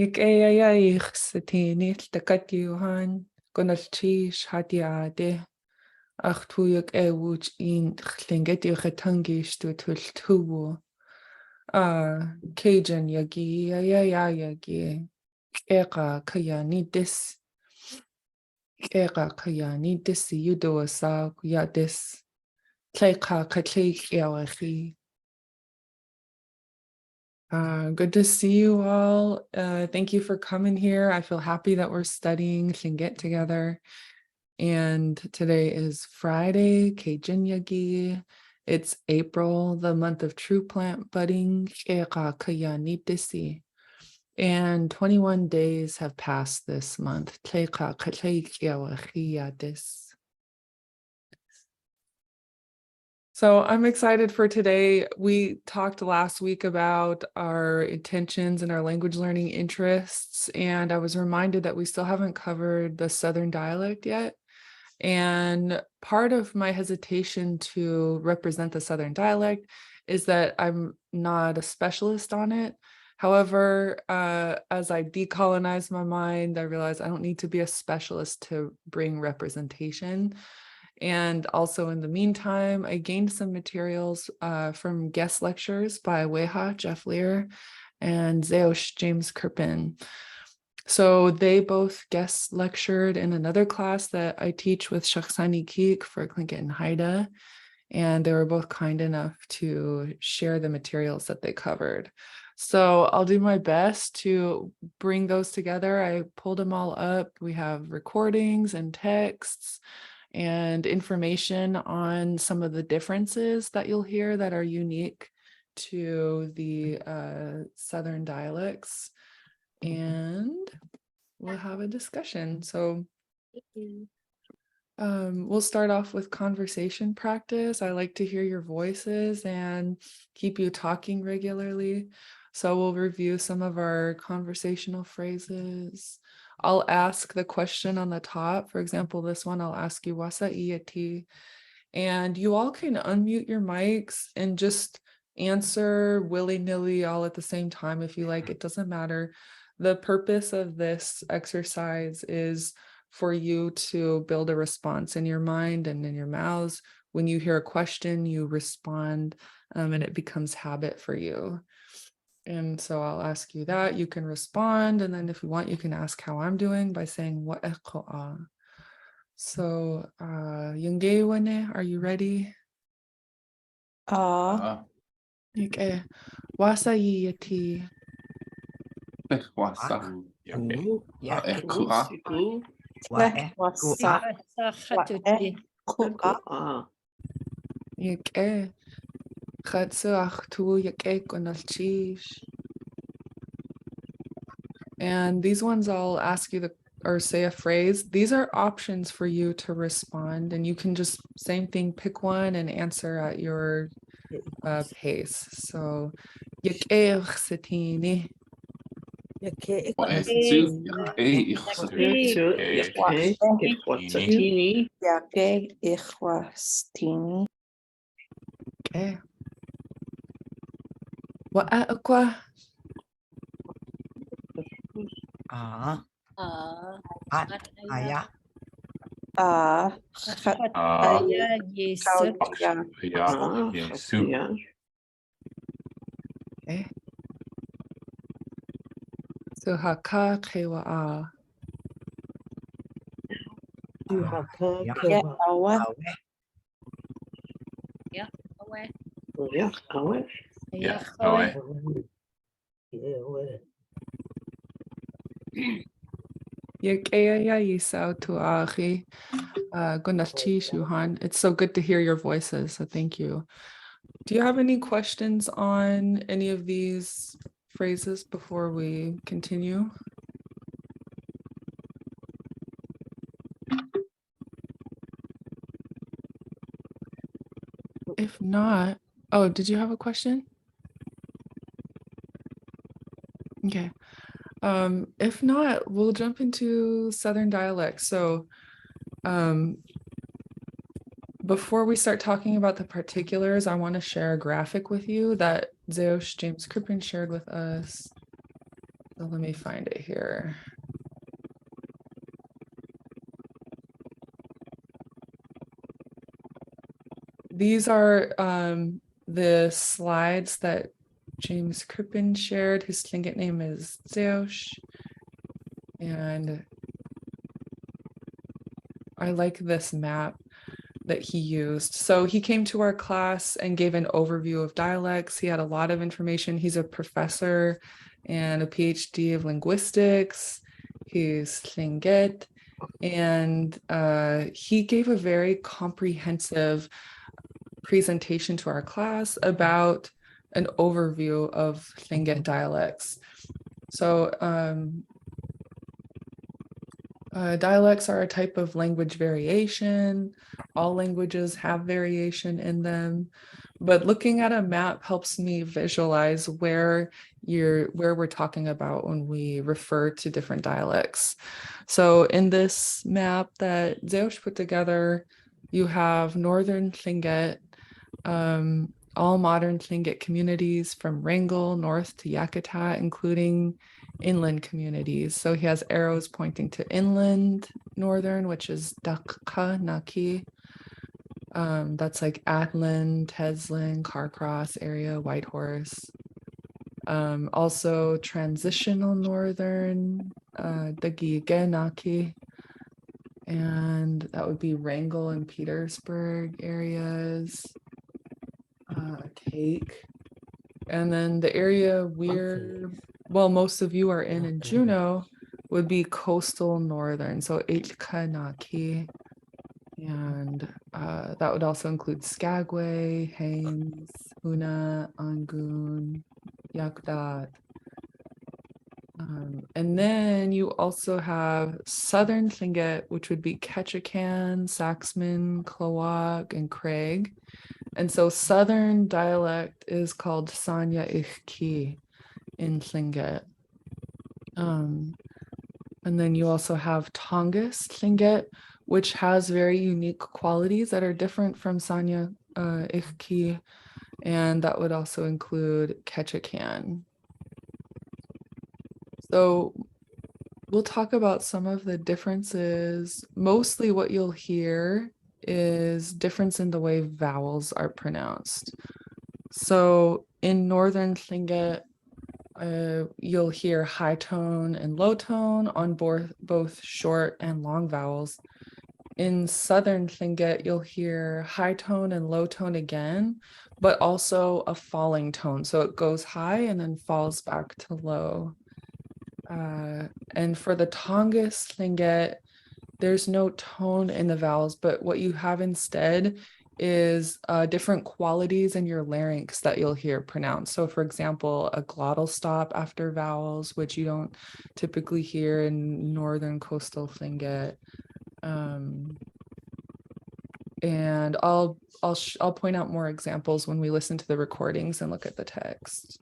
Yikayayayik satini takatiuhan konalchish hatiade achtuyuk ewuch in Lingít yuchatangish to tultuwo Cajun yagi yagi eka kayanidis yudoasa yadis tleika katleik yawachi. Good to see you all. Thank you for coming here. I feel happy that we're studying Lingít together. And today is Friday, Cajun Yagi. It's April, the month of true plant budding. And 21 days have passed this month. So I'm excited for today. We talked last week about our intentions and our language learning interests, and I was reminded that we still haven't covered the Southern dialect yet. And part of my hesitation to represent the Southern dialect is that I'm not a specialist on it. However, as I decolonize my mind, I realize I don't need to be a specialist to bring representation. And also in the meantime, I gained some materials from guest lectures by Weha Jeff Lear and Zeosh James Kirpin. So they both guest lectured in another class that I teach with Shakhsani Keek for Lingít and Haida. And they were both kind enough to share the materials that they covered. So I'll do my best to bring those together. I pulled them all up. We have recordings and texts and information on some of the differences that you'll hear that are unique to the Southern dialects. And we'll have a discussion. So we'll start off with conversation practice. I like to hear your voices and keep you talking regularly. So we'll review some of our conversational phrases. I'll ask the question on the top. For example, this one, I'll ask you, Wasa iati? And you all can unmute your mics and just answer willy-nilly all at the same time if you like. It doesn't matter. The purpose of this exercise is for you to build a response in your mind and in your mouths. When you hear a question, you respond, and it becomes habit for you. And so I'll ask you that. You can respond, and then if you want, you can ask how I'm doing by saying what. So, Yungay, are you ready? Okay. Wasa yati. Wasa. Yake. Khatsu achtu yake konalchish. And these ones I'll ask you or say a phrase. These are options for you to respond, and you can just same thing, pick one and answer at your pace. So, yake satini. Okay. What aqua? Okay. So haka kewa. It's so good to hear your voices, so thank you. Do you have any questions on any of these phrases before we continue? If not, oh, did you have a question? Okay. If not, we'll jump into Southern dialects. So before we start talking about the particulars, I want to share a graphic with you that Zeosh James Kirpin shared with us. So let me find it here. These are the slides that James Crippen shared. His Tlingit name is Zeosh. And I like this map that he used. So he came to our class and gave an overview of dialects. He had a lot of information. He's a professor and a PhD of linguistics. He's Lingít. And he gave a very comprehensive presentation to our class about an overview of Lingít dialects. So dialects are a type of language variation. All languages have variation in them, but looking at a map helps me visualize where we're talking about when we refer to different dialects. So in this map that Zeosh put together, you have Northern Tlingit, all modern Tlingit communities from Wrangell north to Yakutat, including inland communities. So he has arrows pointing to inland northern, which is Dakka Naki. That's like Atlan, Teslin, Carcross area, Whitehorse. Also transitional northern, Dagi Naki. And that would be Wrangell and Petersburg areas. Take. And then the area most of you are in Juneau would be coastal northern, so Kanaki. And that would also include Skagway, Haines, Huna, Angoon, Yakdat. And then you also have Southern Tlingit, which would be Ketchikan, Saxman, Klawak, and Craig. And so Southern dialect is called Sanya Ichki in Tlingit. And then you also have Tongass Tlingit, which has very unique qualities that are different from Sanya Ichki. And that would also include Ketchikan. So we'll talk about some of the differences. Mostly what you'll hear is difference in the way vowels are pronounced. So in Northern Tlingit, you'll hear high tone and low tone on both short and long vowels. In Southern Tlingit, you'll hear high tone and low tone again, but also a falling tone. So it goes high and then falls back to low. And for the Tongass Tlingit, there's no tone in the vowels, but what you have instead is different qualities in your larynx that you'll hear pronounced. So for example, a glottal stop after vowels, which you don't typically hear in Northern Coastal Tlingit. And I'll point out more examples when we listen to the recordings and look at the text.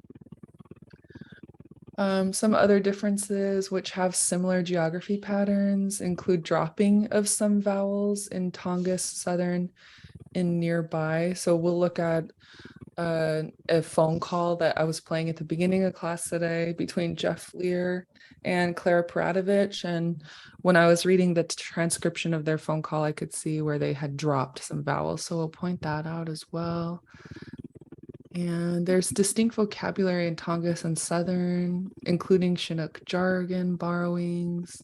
Some other differences which have similar geography patterns include dropping of some vowels in Tongass Southern and nearby. So we'll look at a phone call that I was playing at the beginning of class today between Jeff Lear and Clara Paratovich. And when I was reading the transcription of their phone call, I could see where they had dropped some vowels. So we'll point that out as well. And there's distinct vocabulary in Tongass and Southern, including Chinook jargon, borrowings,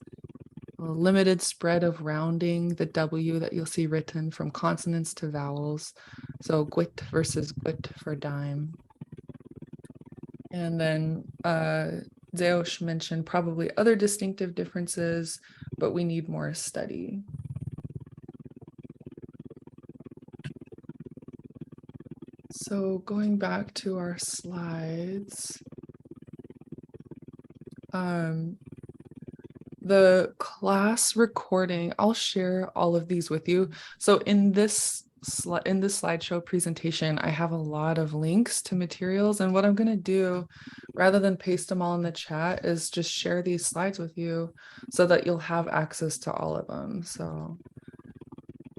a limited spread of rounding, the W that you'll see written from consonants to vowels. So gwit versus gwit for dime. And then Zeosh mentioned probably other distinctive differences, but we need more study. So going back to our slides, the class recording, I'll share all of these with you. So in this slideshow presentation, I have a lot of links to materials, and what I'm going to do, rather than paste them all in the chat, is just share these slides with you so that you'll have access to all of them. So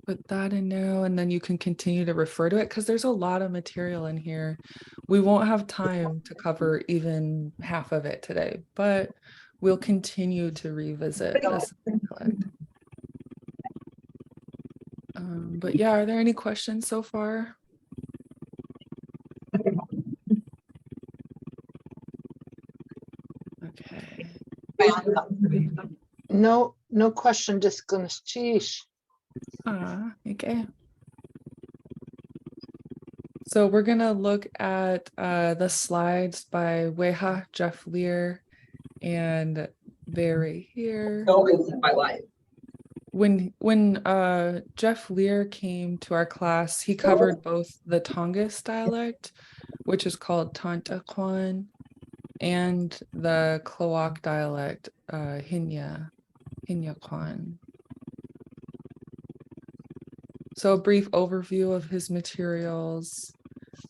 put that in now, and then you can continue to refer to it because there's a lot of material in here. We won't have time to cover even half of it today, but we'll continue to revisit this dialect. But yeah, are there any questions so far? Okay. No question, just gonna sheesh. Okay. So we're gonna look at the slides by Weha, Jeff Lear, and they're right here. My life. When Jeff Lear came to our class, he covered both the Tongass dialect, which is called Tantaquan, and the Klawock dialect, Hinyaquan. So a brief overview of his materials.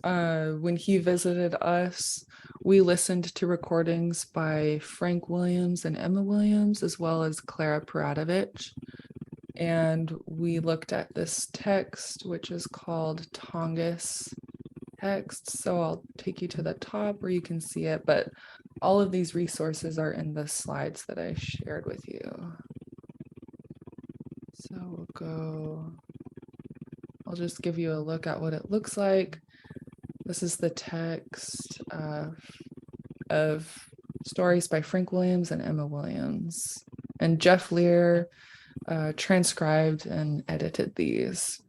When he visited us, we listened to recordings by Frank Williams and Emma Williams, as well as Clara Paratovich. And we looked at this text, which is called Tongass text. So I'll take you to the top where you can see it, but all of these resources are in the slides that I shared with you. So I'll just give you a look at what it looks like. This is the text of stories by Frank Williams and Emma Williams. And Jeff Lear transcribed and edited these.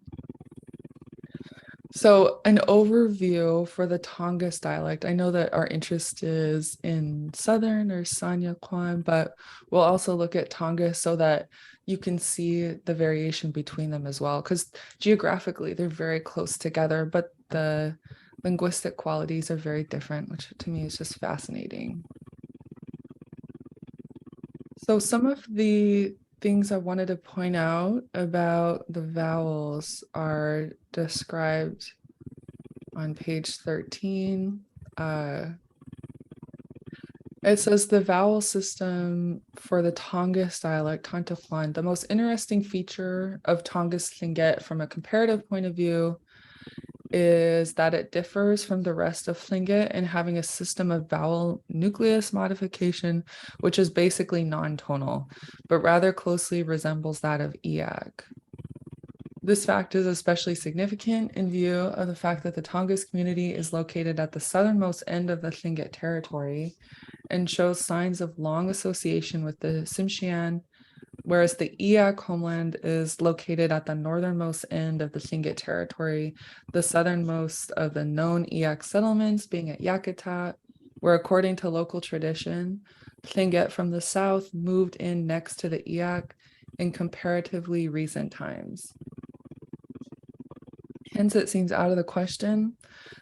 So an overview for the Tongass dialect. I know that our interest is in Southern or Sanyaquan, but we'll also look at Tongass so that you can see the variation between them as well, because geographically they're very close together, but the linguistic qualities are very different, which to me is just fascinating. So some of the things I wanted to point out about the vowels are described on page 13. It says the vowel system for the Tongass dialect, Tantaquan, the most interesting feature of Tongass Lingít from a comparative point of view is that it differs from the rest of Lingít in having a system of vowel nucleus modification, which is basically non-tonal, but rather closely resembles that of Iak. This fact is especially significant in view of the fact that the Tongass community is located at the southernmost end of the Lingít territory and shows signs of long association with the Tsimshian, whereas the Iak homeland is located at the northernmost end of the Lingít territory, the southernmost of the known Iak settlements being at Yakutat, where according to local tradition, Lingít from the south moved in next to the Iak in comparatively recent times. Hence, it seems out of the question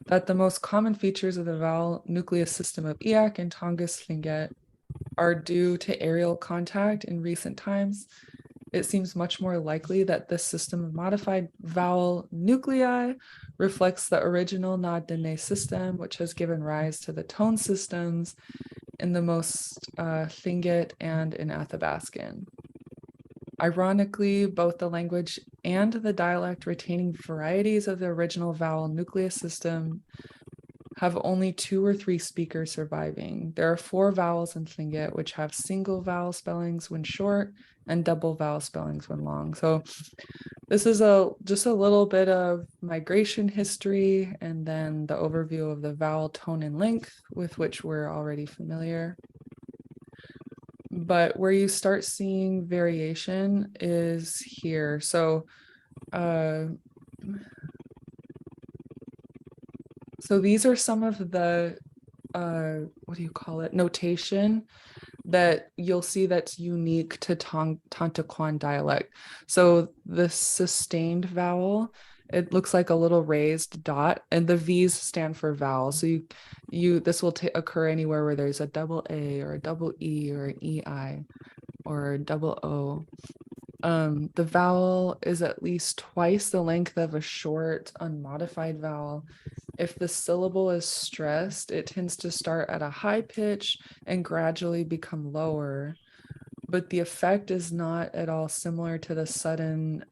that the most common features of the vowel nucleus system of Iak and Tongass Lingít are due to aerial contact in recent times. It seems much more likely that this system of modified vowel nuclei reflects the original Na-Dene system, which has given rise to the tone systems in the most Lingít and in Athabascan. Ironically, both the language and the dialect retaining varieties of the original vowel nucleus system have only 2 or 3 speakers surviving. There are 4 vowels in Lingít which have single vowel spellings when short and double vowel spellings when long. So this is just a little bit of migration history and then the overview of the vowel tone and length with which we're already familiar. But where you start seeing variation is here. So these are some of the, notation that you'll see that's unique to Tantaquan dialect. So the sustained vowel, it looks like a little raised dot, and the V's stand for vowel. So this will occur anywhere where there's a double A or a double E or an EI or a double O. The vowel is at least twice the length of a short, unmodified vowel. If the syllable is stressed, it tends to start at a high pitch and gradually become lower. But the effect is not at all similar to the sudden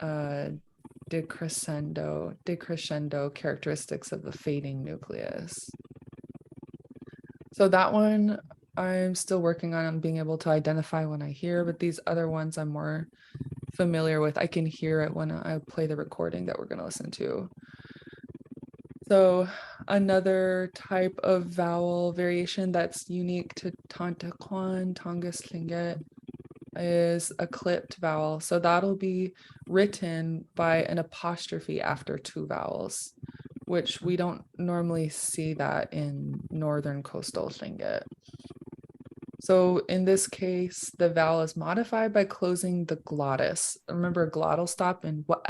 decrescendo characteristics of the fading nucleus. So that one I'm still working on being able to identify when I hear, but these other ones I'm more familiar with. I can hear it when I play the recording that we're going to listen to. So another type of vowel variation that's unique to Tontaquan, Tongass Lingít, is a clipped vowel. So that'll be written by an apostrophe after two vowels, which we don't normally see that in northern coastal Lingít. So in this case, the vowel is modified by closing the glottis. Remember glottal stop and what?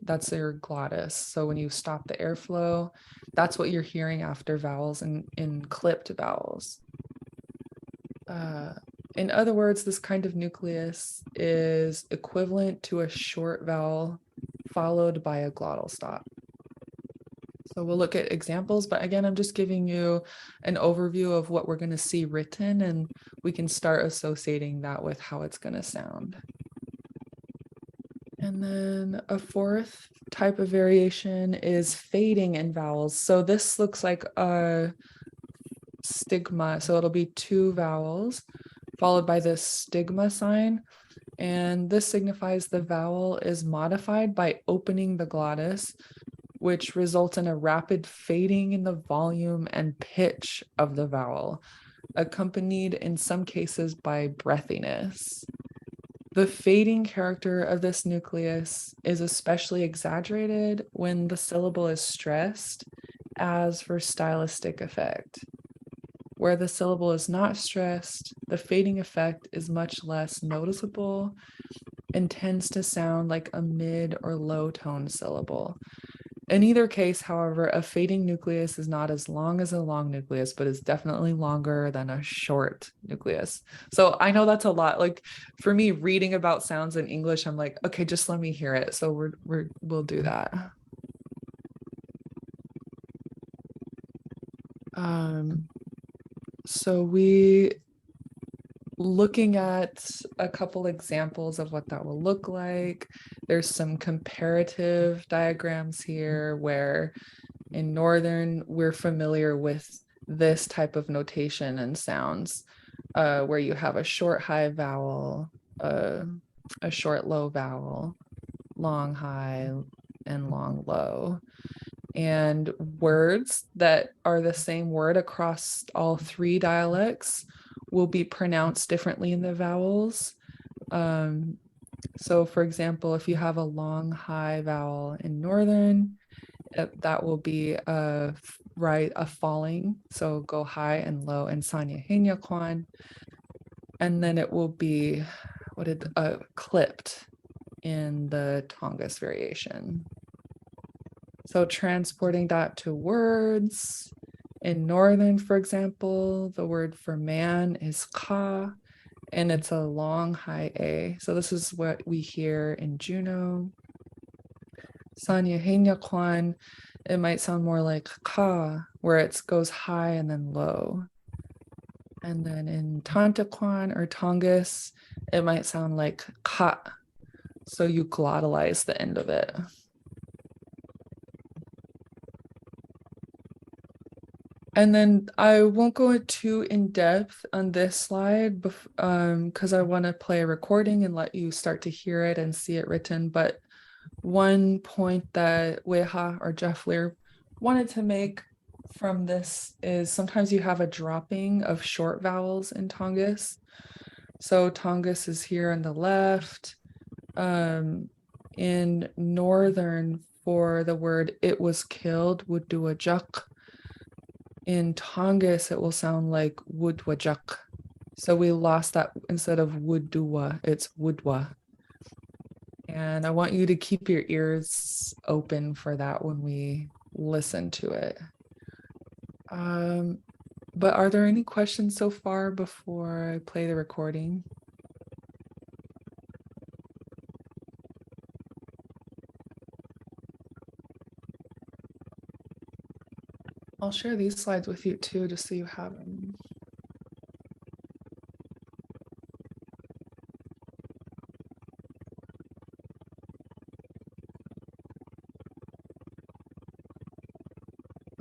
That's your glottis. So when you stop the airflow, that's what you're hearing after vowels in clipped vowels. In other words, this kind of nucleus is equivalent to a short vowel followed by a glottal stop. So we'll look at examples, but again, I'm just giving you an overview of what we're going to see written, and we can start associating that with how it's going to sound. And then a fourth type of variation is fading in vowels. So this looks like a stigma. So it'll be two vowels followed by this stigma sign. And this signifies the vowel is modified by opening the glottis, which results in a rapid fading in the volume and pitch of the vowel, accompanied in some cases by breathiness. The fading character of this nucleus is especially exaggerated when the syllable is stressed, as for stylistic effect. Where the syllable is not stressed, the fading effect is much less noticeable and tends to sound like a mid or low tone syllable. In either case, however, a fading nucleus is not as long as a long nucleus, but is definitely longer than a short nucleus. So I know that's a lot. Like for me, reading about sounds in English, I'm like, okay, just let me hear it. So we'll do that. So we looking at a couple examples of what that will look like. There's some comparative diagrams here where in Northern, we're familiar with this type of notation and sounds, where you have a short high vowel, a short low vowel, long high, and long low. And words that are the same word across all three dialects will be pronounced differently in the vowels. So for example, if you have a long high vowel in Northern, that will be a falling, so go high and low in Sanya Henya Kwan. And then it will be clipped in the Tongass variation. So transporting that to words, in Northern, for example, the word for man is ka, and it's a long high A. So this is what we hear in Juneau. Sanya Henya Kwan, it might sound more like ka, where it goes high and then low. And then in Tontaquan or Tongass, it might sound like ka, so you glottalize the end of it. And then I won't go too in depth on this slide because I want to play a recording and let you start to hear it and see it written. But one point that Weha or Jeff Lear wanted to make from this is sometimes you have a dropping of short vowels in Tongass. So Tongass is here on the left. In Northern, for the word it was killed, would do a juk. In Tongass, it will sound like woodwajak. So we lost that. Instead of woodua, it's woodwa. And I want you to keep your ears open for that when we listen to it. But are there any questions so far before I play the recording? I'll share these slides with you too, just so you have them.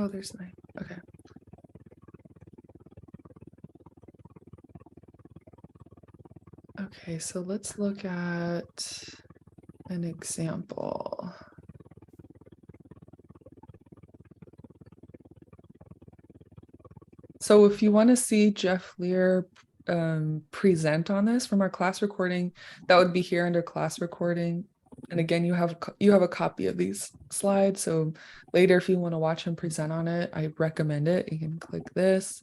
Oh, there's 9. Okay. Okay, so let's look at an example. So if you want to see Jeff Lear present on this from our class recording, that would be here under class recording. And again, you have a copy of these slides. So later, if you want to watch him present on it, I recommend it. You can click this.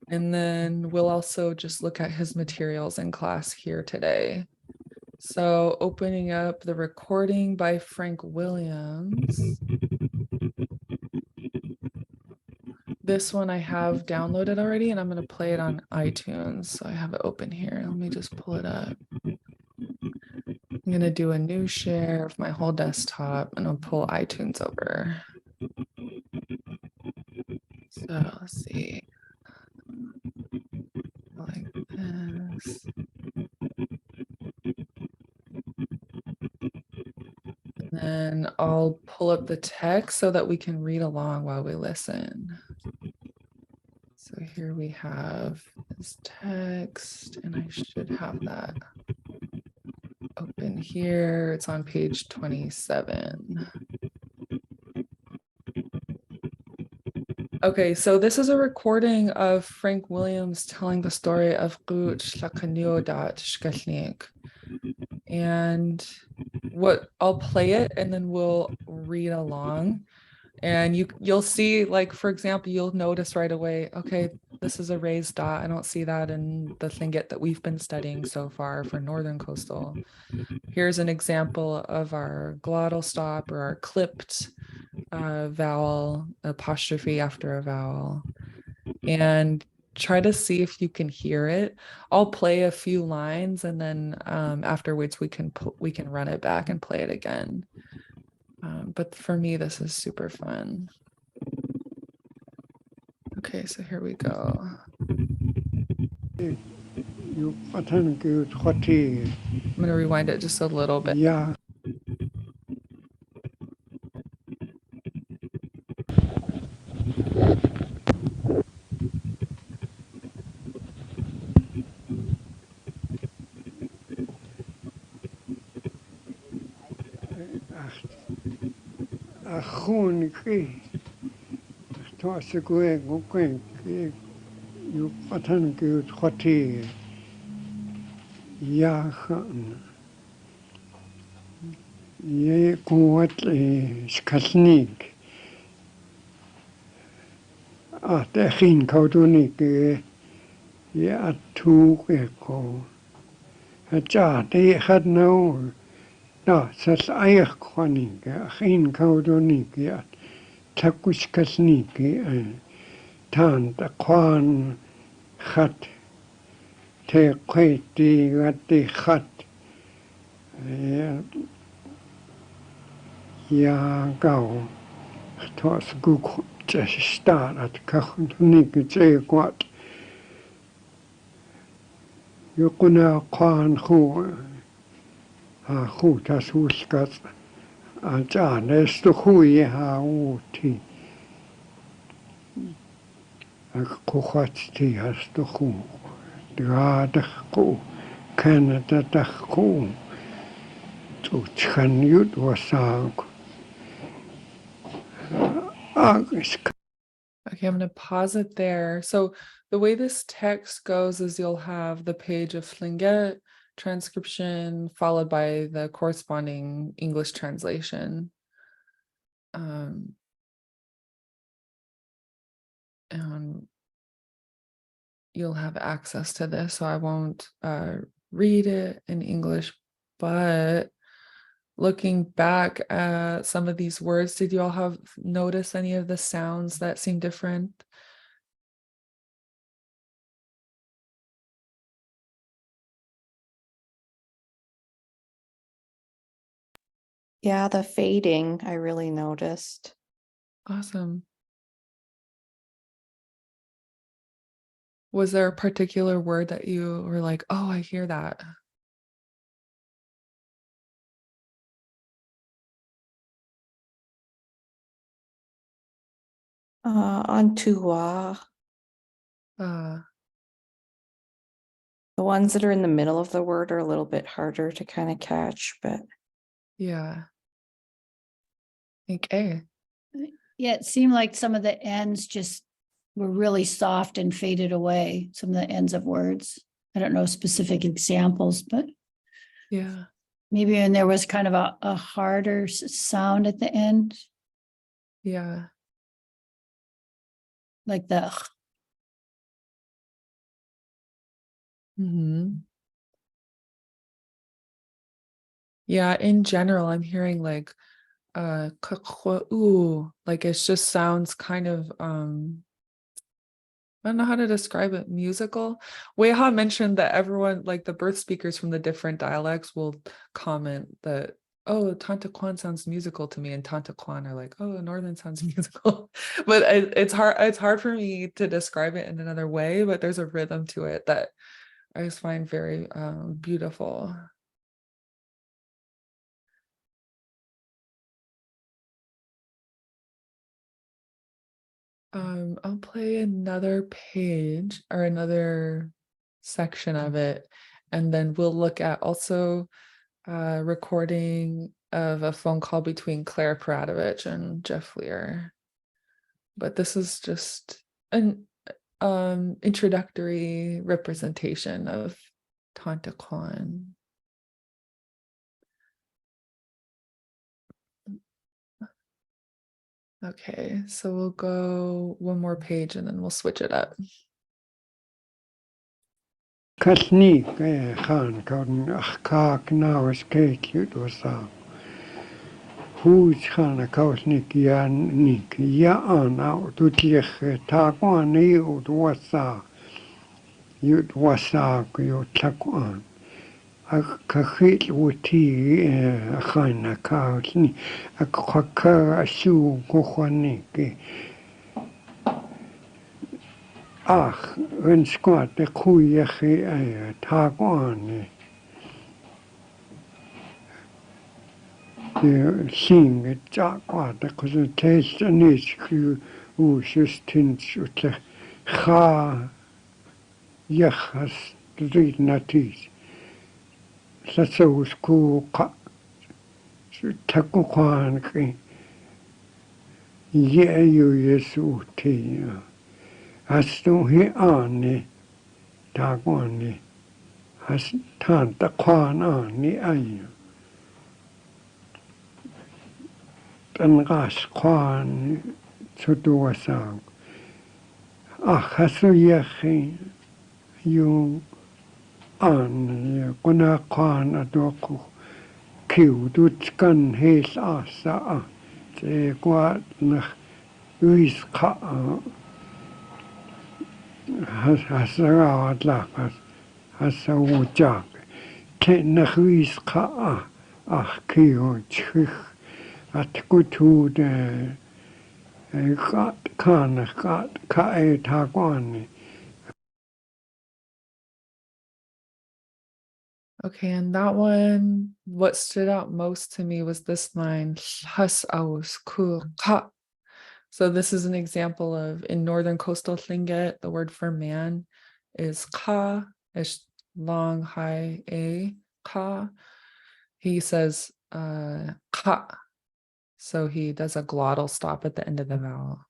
And then we'll also just look at his materials in class here today. So opening up the recording by Frank Williams. This one I have downloaded already, and I'm going to play it on iTunes. So I have it open here. Let me just pull it up. I'm going to do a new share of my whole desktop, and I'll pull iTunes over. So let's see. Like this. And then I'll pull up the text so that we can read along while we listen. So here we have this text, and I should have that open here. It's on page 27. Okay, so this is a recording of Frank Williams telling the story of Gut Lakaniodat Shkashnik. And what I'll play it and then we'll read along. And you'll see, like, for example, you'll notice right away, okay, this is a raised dot. I don't see that in the Lingít that we've been studying so far for Northern Coastal. Here's an example of our glottal stop or our clipped vowel, apostrophe after a vowel. And try to see if you can hear it. I'll play a few lines and then afterwards we can run it back and play it again. But for me, this is super fun. Okay, so here we go. I'm going to rewind it just a little bit. Yeah. Achun ki to segwe gukwen ki you patan ki khoti ya khan ye kuat skalnik te khin kautunik ye atu ko cha te khat no no sas ay khonik khin kautunik ya takuskalnik tan ta kwan khat te kweti gati khat ja gau tos guk staan at kachunik tse kwat yukuna kwan khu ha khu tas huskat a cha nestu hui ha uti a kuchat ti hastu khu drad khu Canada da khu tu chan yut wasag Okay, I'm going to pause it there. So the way this text goes is you'll have the page of Lingít transcription followed by the corresponding English translation. And you'll have access to this, so I won't read it in English, but looking back at some of these words, did you all have noticed any of the sounds that seem different? Yeah, the fading, I really noticed. Awesome. Was there a particular word that you were like, oh, I hear that? Antua. Uh, The ones that are in the middle of the word are a little bit harder to kind of catch, but yeah. I think A. Yeah, it seemed like some of the ends just were really soft and faded away, some of the ends of words. I don't know specific examples, but Yeah. maybe and there was kind of a harder sound at the end, Yeah. like the Mm-hmm. Yeah, in general, I'm hearing like ooh, like it just sounds kind of I don't know how to describe it, musical. Weha mentioned that everyone, like the birth speakers from the different dialects, will comment that, oh, Tanta Kwan sounds musical to me, and Tanta Kwan are like, oh, Northern sounds musical. But it's hard for me to describe it in another way, but there's a rhythm to it that I just find very beautiful. I'll play another page or another section of it, and then we'll look at also a recording of a phone call between Claire Paratovich and Jeff Lear. But this is just an introductory representation of Tanta Kwan. Okay, so we'll go one more page and then we'll switch it up. Kasnik Khan Kaun Kak Nawas Kate Wasa. Who's Khan Kausnik Yan Nik Yan out to Tiech Takwan Yud Wasa. Yud Wasa Yud Takwan. A Kahit Wuti Khana Kausni. A Kwaka Shu Kuhaniki. Ach, een squat de koeie Takwan. De sing Jakwa, de taste en is ku oesjes tins utle ga jachas drie natis. Satsaus ku ka takukwan ki ye you yesu ti. Astu he ane Takwan. Has tanta kwan ani ay. Yn gas kwan Sudwasang. Ach, hasuyach yung an kuna kwan adoko kiw dutkan hes asa te kwa na uis ka hasara lakas hasawujak te na uis ka ach kiw chich at kutu de kat kan kat ka e takwan. Okay, and that one, what stood out most to me was this line, "Has aus kur ka." So this is an example of in northern coastal Lingít, the word for man is ka, is long, high a ka. He says ka. So he does a glottal stop at the end of the vowel.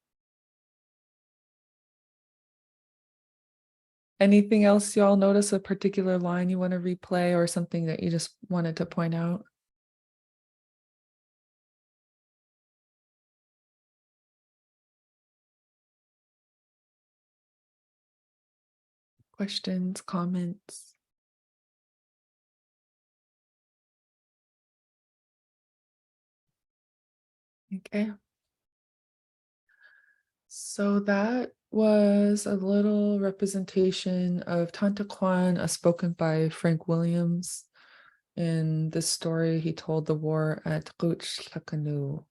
Anything else y'all notice, a particular line you want to replay or something that you just wanted to point out? Questions, comments? Okay. So that was a little representation of Tanta Kwan, as spoken by Frank Williams. In this story, he told the war at Rutschlakanu.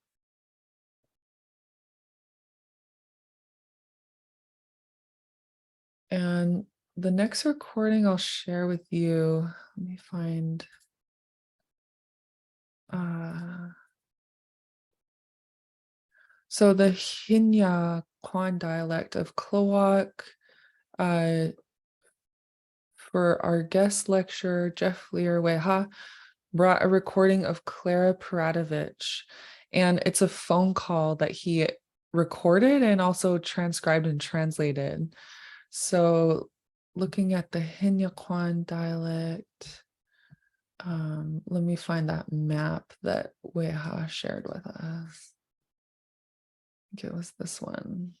And the next recording I'll share with you, let me find. So the Hinya Kwan dialect of Klowok. For our guest lecturer, Jeff Lear-Weha brought a recording of Clara Paratovich, and it's a phone call that he recorded and also transcribed and translated. So looking at the Hinyaquan dialect, let me find that map that Weha shared with us. I think it was this one.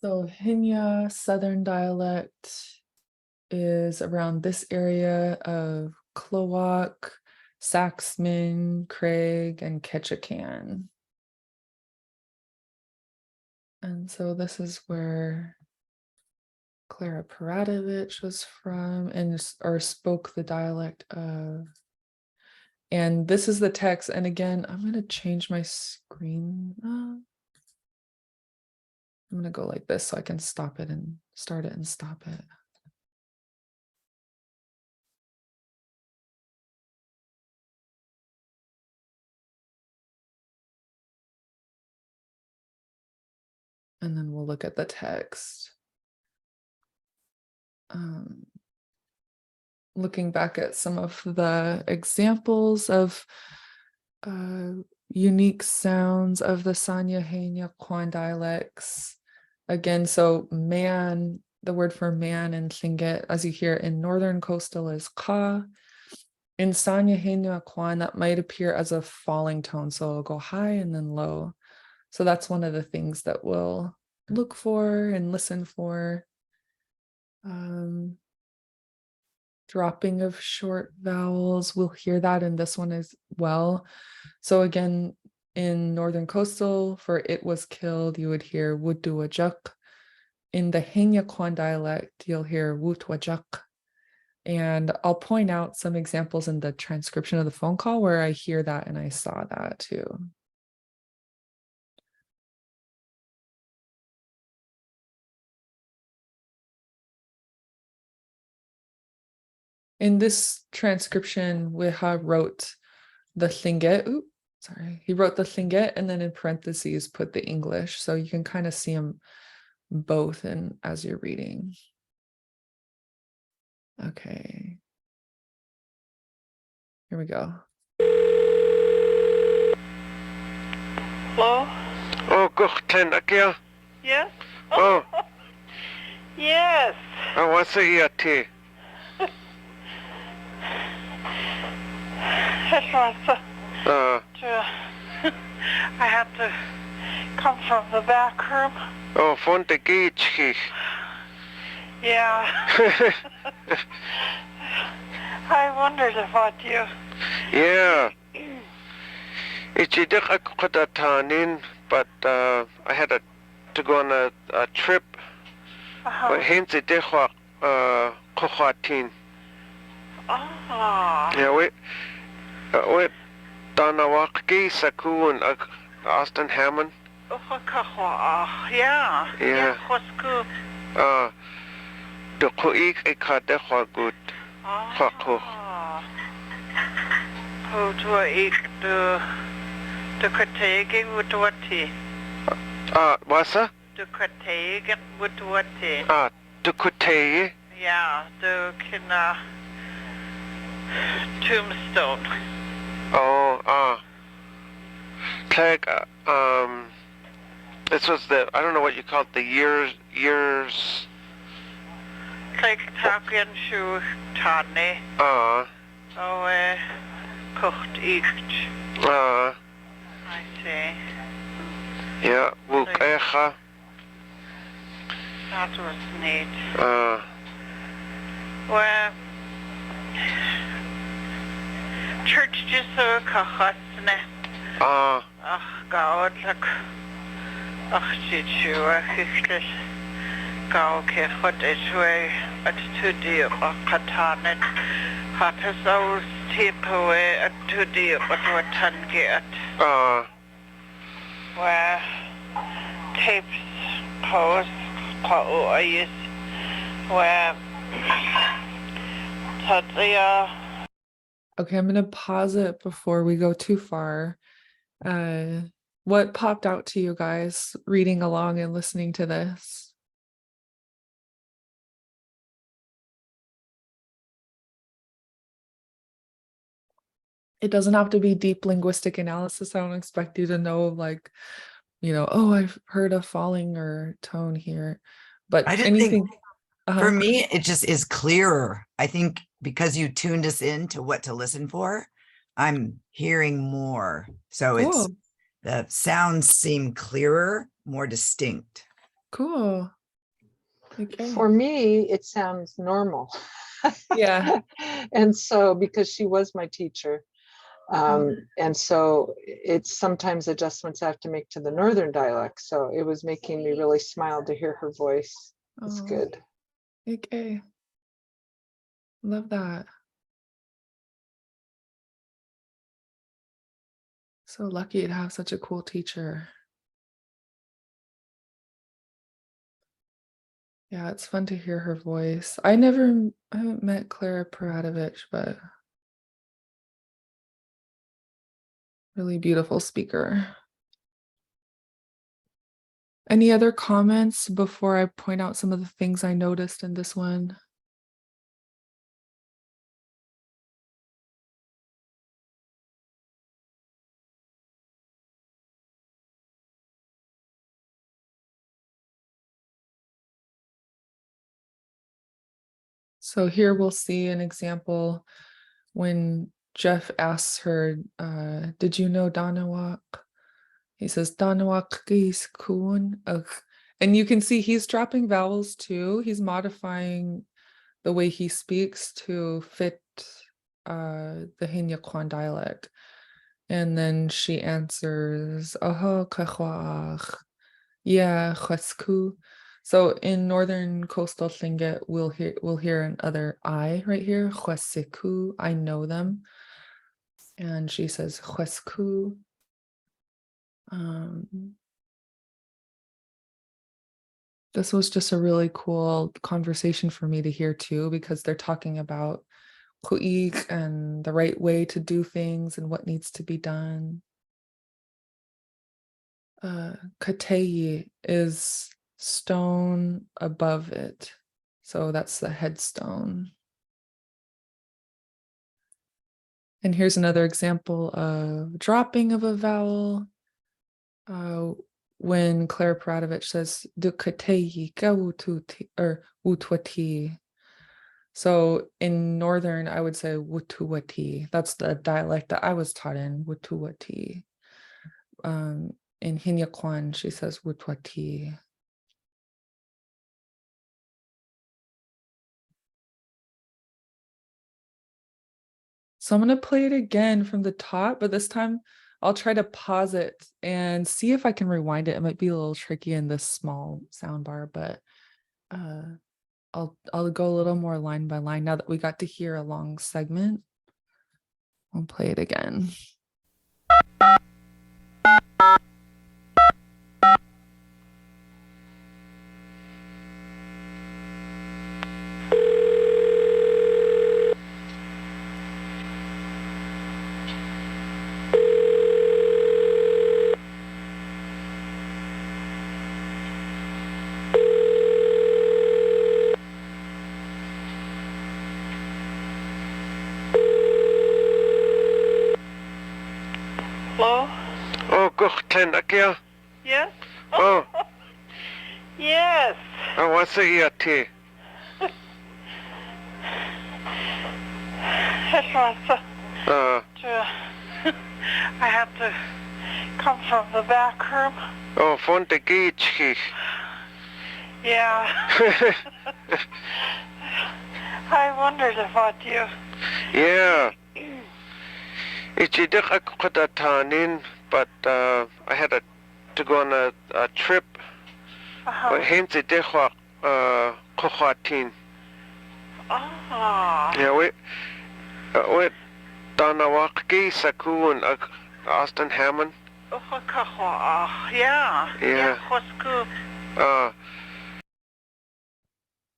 So Hinya Southern dialect is around this area of Klowok, Saxman, Craig, and Ketchikan. And so this is where Clara Paratovich was from and or spoke the dialect of. And this is the text. And again, I'm going to change my screen. I'm going to go like this so I can stop it and start it and stop it. And then we'll look at the text. Looking back at some of the examples of unique sounds of the Sanya Haina Kwan dialects. Again, so man, the word for man in Lingít, as you hear in Northern Coastal, is ka. In Sanya Haina Kwan, that might appear as a falling tone, so it'll go high and then low. So that's one of the things that we'll look for and listen for. Dropping of short vowels, we'll hear that in this one as well. So again, in Northern Coastal, for it was killed, you would hear wudduwajuk. In the Hinyaquan dialect, you'll hear wutwajuk. And I'll point out some examples in the transcription of the phone call where I hear that and I saw that too. In this transcription, Weha wrote the Lingít, he wrote the Lingít and then in parentheses put the English. So you can kind of see them both in as you're reading. Okay. Here we go. Hello? Oh, good again. Yes? Oh, Yes. I want to hear tea. I had to come from the back room. Oh, from the gate. Yeah. I wondered about you. Yeah. It's a difficult but I had to go on a trip. Uh-huh. Hence it kohatin. Oh. Yeah, we Danawaki Sakun Austin Hammond. Yeah. Yeah. Hosku. The Koik Ekade Hagut. Oh. Hoe doe ik de kwartegen moet wat hij. What's that? De kwartegen moet wat hij. The Kutei. Ja, de kina tombstone. Oh, tag, this was I don't know what you call it, the years. Like taken shoe tane. Oh, kocht ich. I see. Yeah, Wukecha. That was neat. Well, church just so kachasne. God, like, shit, you are hichlish. Go, kechot, is way at 2D or katanet. Hat his old tip away at 2D or what tan get. Where tapes pose, I use where Tatia. Okay, I'm going to pause it before we go too far. What popped out to you guys reading along and listening to this? It doesn't have to be deep linguistic analysis. I don't expect you to know, like, oh, I've heard a falling or tone here, but I just anything. think Uh-huh. for me, it just is clearer. I think because you tuned us in to what to listen for, I'm hearing more. So it's Cool. the sounds seem clearer, more distinct. Cool. Okay. For me, it sounds normal. Yeah. And so, because she was my teacher, and so it's sometimes adjustments I have to make to the Northern dialect. So it was making me really smile to hear her voice. It's Oh, good. okay. Love that. So lucky to have such a cool teacher. Yeah, it's fun to hear her voice. I haven't met Clara Paratovich, but really beautiful speaker. Any other comments before I point out some of the things I noticed in this one? So here we'll see an example when Jeff asks her, did you know Danawak? He says, Danawak is kun. And you can see he's dropping vowels too. He's modifying the way he speaks to fit the Hinya Kwan dialect. And then she answers, Aha kahwaach. Yeah, chwesku. So in northern coastal Tlingit, we'll hear another I right here, chwesiku. I know them. And she says chwesku. This was just a really cool conversation for me to hear too, because they're talking about ku'ik and the right way to do things and what needs to be done. Kateyi is stone above it. So that's the headstone. And here's another example of dropping of a vowel. When Claire Paratovich says Dukateyi Gawututi or Utwati. So in Northern, I would say Wutuwati. That's the dialect that I was taught in, Wutuwati. In Hinya Kwan, she says Wutwati. So I'm going to play it again from the top, but this time I'll try to pause it and see if I can rewind it. It might be a little tricky in this small sound bar, but I'll go a little more line by line now that we got to hear a long segment. I'll play it again. Hello? Oh, Guchten, Akia. Yes? Oh, Yes. I want to hear tea. It was, Uh, I had to come from the back room. oh, von der Geitschki. Yeah. I wondered about you. Yeah. It's a difficult but I had to go on a trip. Uh-huh. Hence it Kohatin. Oh. Yeah, we Danawaki Sakun Austin Hammond. Yeah. Yeah. What's good?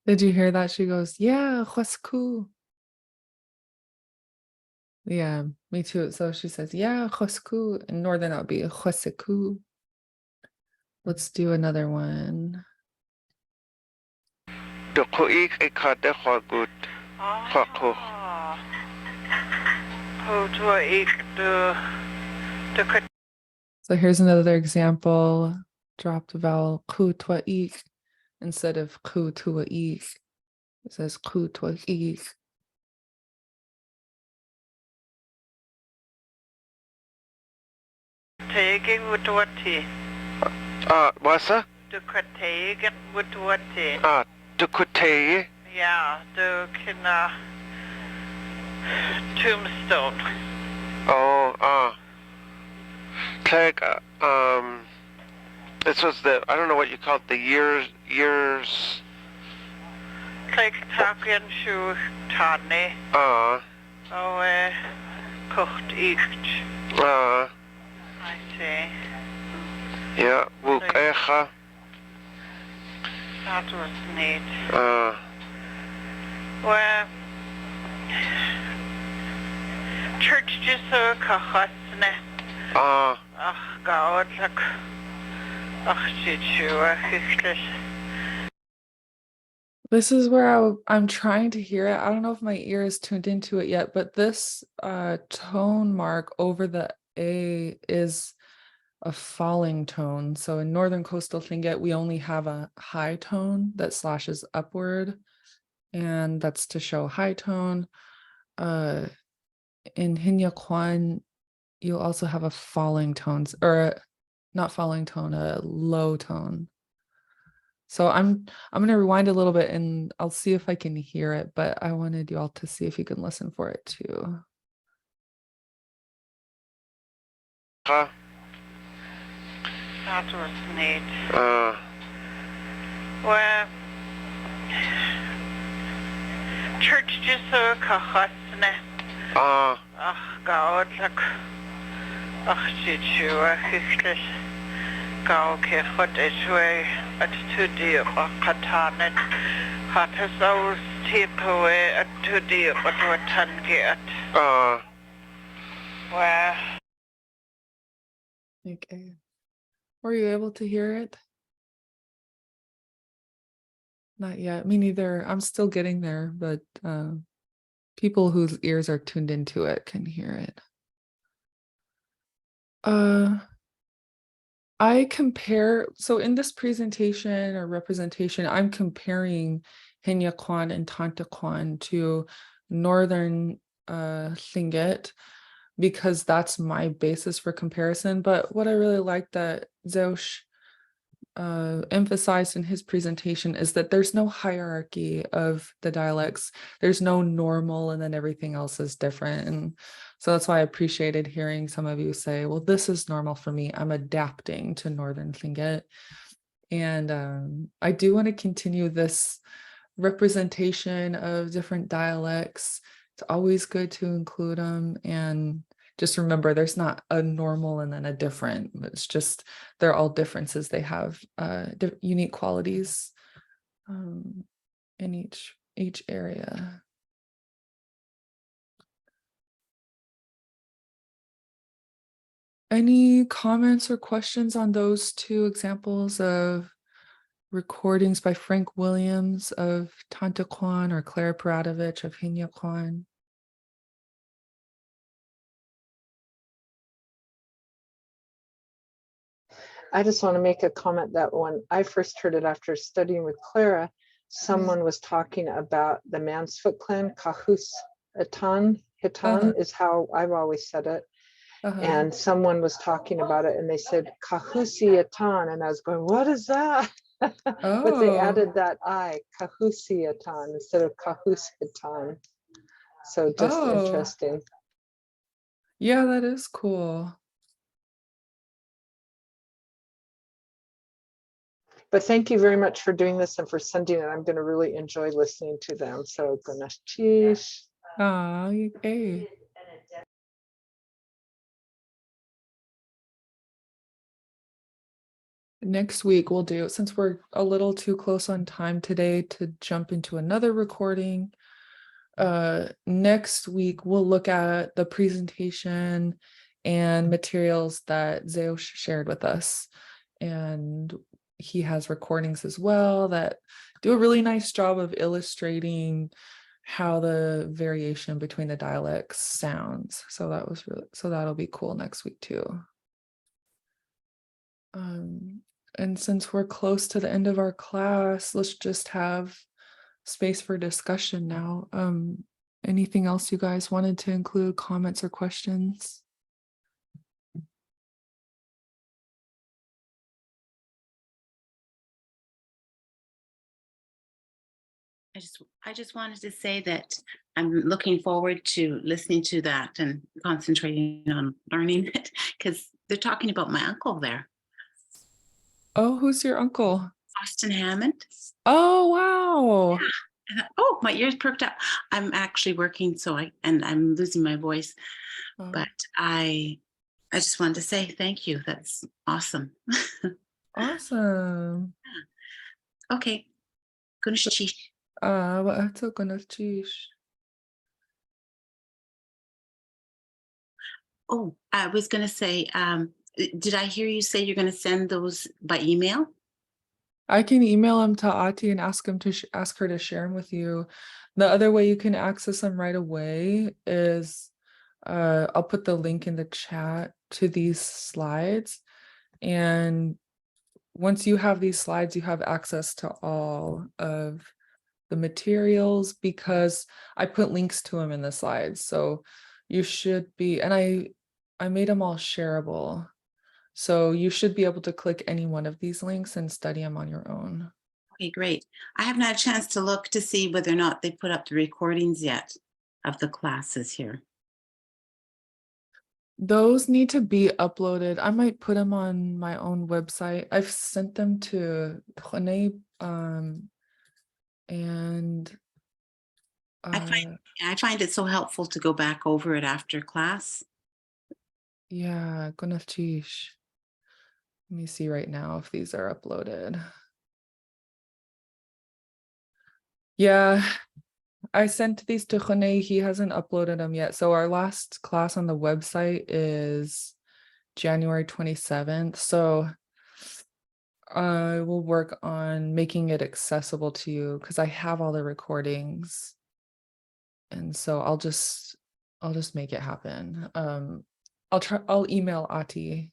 Did you hear that? She goes, yeah, what's cool? Yeah, me too. So she says, yeah, khosku. In Northern, that would be khoseku. Let's do another one. Dukuik ikade khogut. Khokho. Hotua ik de So here's another example. Drop the vowel ku twa ik instead of ku tua ik. It says ku twa ik. tege wutwati. What's Du tege wutwati. Dukute. Ja, du kina tombstone. Oh, Tag, this was I don't know what you call it, the years, Klik taken shu tani. Oh, kocht icht. I see. yeah, Wukecha, That was neat. Well, church just so kahasne. Ach, God, look. Ach, shit, This is where I'm trying to hear it. I don't know if my ear is tuned into it yet, but this tone mark over the A is a falling tone. So in Northern Coastal Tlingit, we only have a high tone that slashes upward, and that's to show high tone. In Hinya Kwan, you'll also have a falling tones, or not falling tone, a low tone. So I'm going to rewind a little bit and I'll see if I can hear it, but I wanted you all to see if you can listen for it too. That was neat. Well, church just so kahasne. Ach, God, look. Ach, shit, Gau ke chod iswe at tudi o katanet. Hat es aus tipoe at tudi o tangi at. Well. Okay. Were you able to hear it? Not yet. Me neither. I'm still getting there, but people whose ears are tuned into it can hear it. I compare, so in this presentation or representation, I'm comparing Hinya Kwan and Tanta Kwan to Northern Lingít because that's my basis for comparison. But what I really like that Zeush emphasized in his presentation is that there's no hierarchy of the dialects. There's no normal and then everything else is different. And so that's why I appreciated hearing some of you say, well, this is normal for me. I'm adapting to Northern Lingít. And I do want to continue this representation of different dialects. It's always good to include them. And just remember, there's not a normal and then a different. It's just, they're all differences. They have unique qualities in each area. Any comments or questions on those two examples of recordings by Frank Williams of Tanta Kwan or Clara Paradovich of Hinya Kwan? I just want to make a comment that when I first heard it after studying with Clara, someone was talking about the Mansfoot clan, Kahus Hitan is how I've always said it. And someone was talking about it and they said Kahusi Atan, and I was going, what is that? But they added that I, Kahusi Atan, instead of Kahus Hitan. So just interesting. Yeah, that is cool. But thank you very much for doing this and for sending it. I'm going to really enjoy listening to them. So Ganesh Chish. Okay. Next week we'll do, since we're a little too close on time today to jump into another recording, next week we'll look at the presentation and materials that Zeo shared with us. And he has recordings as well that do a really nice job of illustrating how the variation between the dialects sounds. So that'll be cool next week too. And since we're close to the end of our class, let's just have space for discussion now. Anything else you guys wanted to include, comments or questions? I just wanted to say that I'm looking forward to listening to that and concentrating on learning it, because they're talking about my uncle there, Oh, who's your uncle? Austin Hammond. Oh, wow. Oh, my ears perked up. I'm actually working, and I'm losing my voice, Oh, but I just wanted to say thank you. That's awesome. awesome. Okay. Kunshchi. وقتها كنا تشيش. Oh, I was going to say, did I hear you say you're going to send those by email? I can email them to Ati and ask him to ask her to share them with you. The other way you can access them right away is I'll put the link in the chat to these slides. And once you have these slides, you have access to all of the materials because I put links to them in the slides. So you should be, and I made them all shareable. So you should be able to click any one of these links and study them on your own. Okay, great. I haven't had a chance to look to see whether or not they put up the recordings yet of the classes here. Those need to be uploaded. I might put them on my own website. I've sent them to Rene, and I find it so helpful to go back over it after class. yeah, Gunafchish. Let me see right now if these are uploaded. Yeah, I sent these to Rene. He hasn't uploaded them yet. So our last class on the website is January 27th. So I will work on making it accessible to you because I have all the recordings. And so I'll just make it happen. I'll email Ati.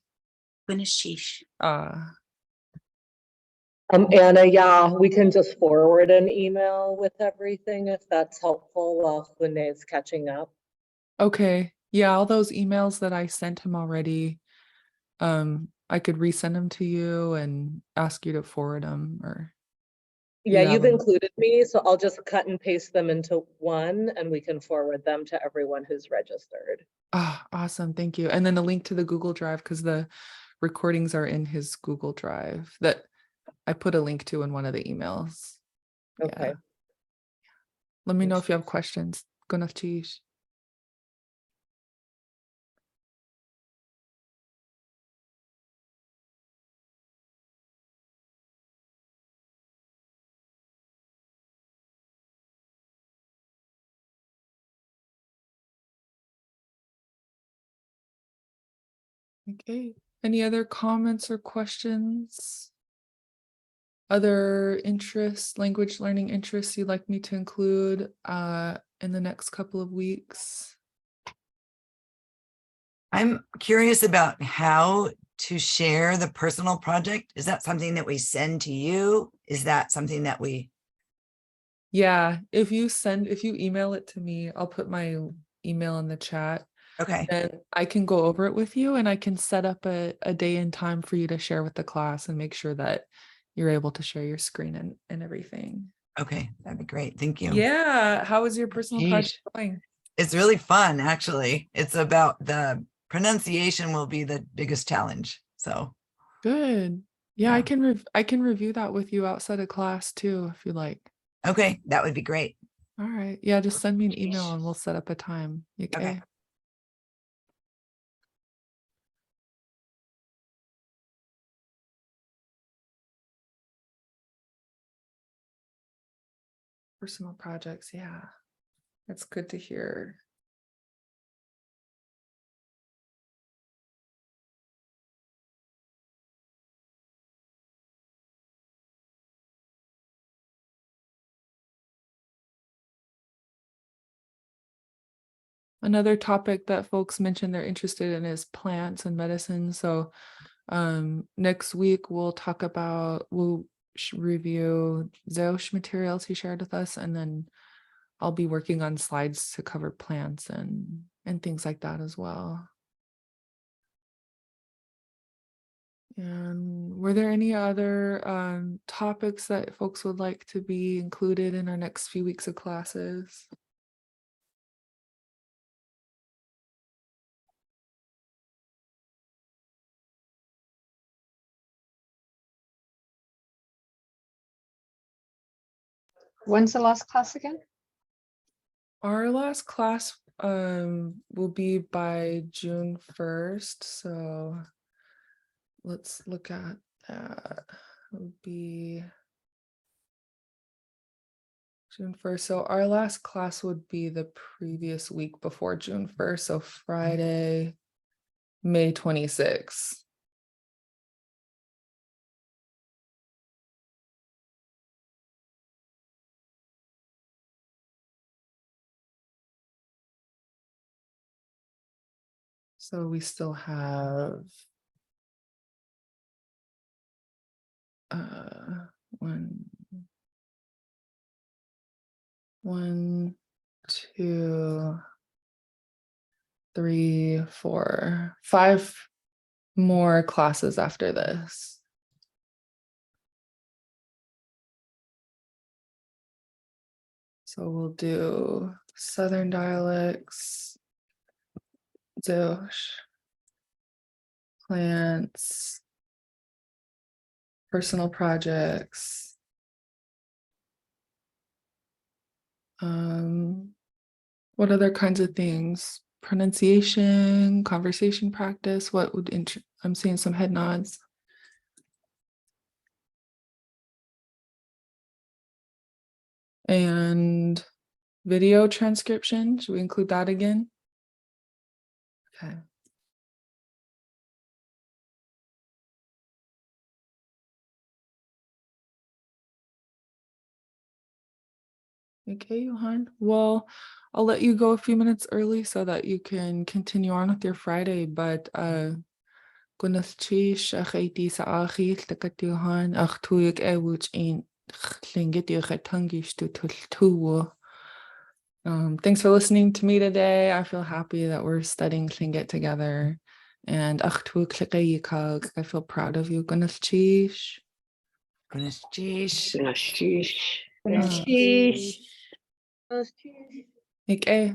Anna, yeah, we can just forward an email with everything if that's helpful while Renee's catching up. Okay. Yeah, all those emails that I sent him already, I could resend them to you and ask you to forward them or Yeah, you've them. included me, so I'll just cut and paste them into one and we can forward them to everyone who's registered. Oh, awesome. Thank you. And then the link to the Google Drive because the recordings are in his Google Drive that I put a link to in one of the emails. Okay. Yeah. Let me know if you have questions. Gunafchish. Okay. Any other comments or questions? Other interests, language learning interests you'd like me to include in the next couple of weeks? I'm curious about how to share the personal project. Is that something that we send to you? Is that something that we? Yeah, if you email it to me, I'll put my email in the chat. Okay. And I can go over it with you and I can set up a day and time for you to share with the class and make sure that you're able to share your screen and everything. Okay, that'd be great. Thank you. Yeah. How is your personal project going? It's really fun, actually. It's about the pronunciation will be the biggest challenge. So good. Yeah, yeah. I can review that with you outside of class too, if you like. Okay, that would be great. All right. Yeah, just send me an email and we'll set up a time. Okay. Personal projects, yeah. That's good to hear. Another topic that folks mentioned they're interested in is plants and medicine. So next week we'll talk about, we'll review Zeush materials he shared with us, and then I'll be working on slides to cover plants and things like that as well. And were there any other topics that folks would like to be included in our next few weeks of classes? When's the last class again? Our last class will be by June 1st. So let's look at that. It would be June 1st. So our last class would be the previous week before June 1st. So Friday, May 26th. So we still have one, 2, 3, 4, 5 more classes after this. So we'll do Southern dialects, Zilch, plants, personal projects. What other kinds of things? Pronunciation, conversation practice. What would I'm seeing some head nods. And video transcription. Should we include that again? Okay. Okay, Johan. Well, I'll let you go a few minutes early so that you can continue on with your Friday. But Gwyneth Chish, Achaiti Saachi, Takatuhan, Achtuik Ewuch in Lingít Yochetungish to Tultu. Thanks for listening to me today. I feel happy that we're studying Lingít together. And Achtuik Lekayikag, I feel proud of you, Gwyneth Chish. Gwyneth Chish. Okay.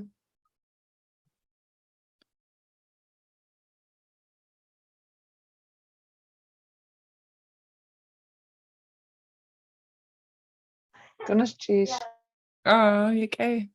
Goodness, geez. Oh, okay.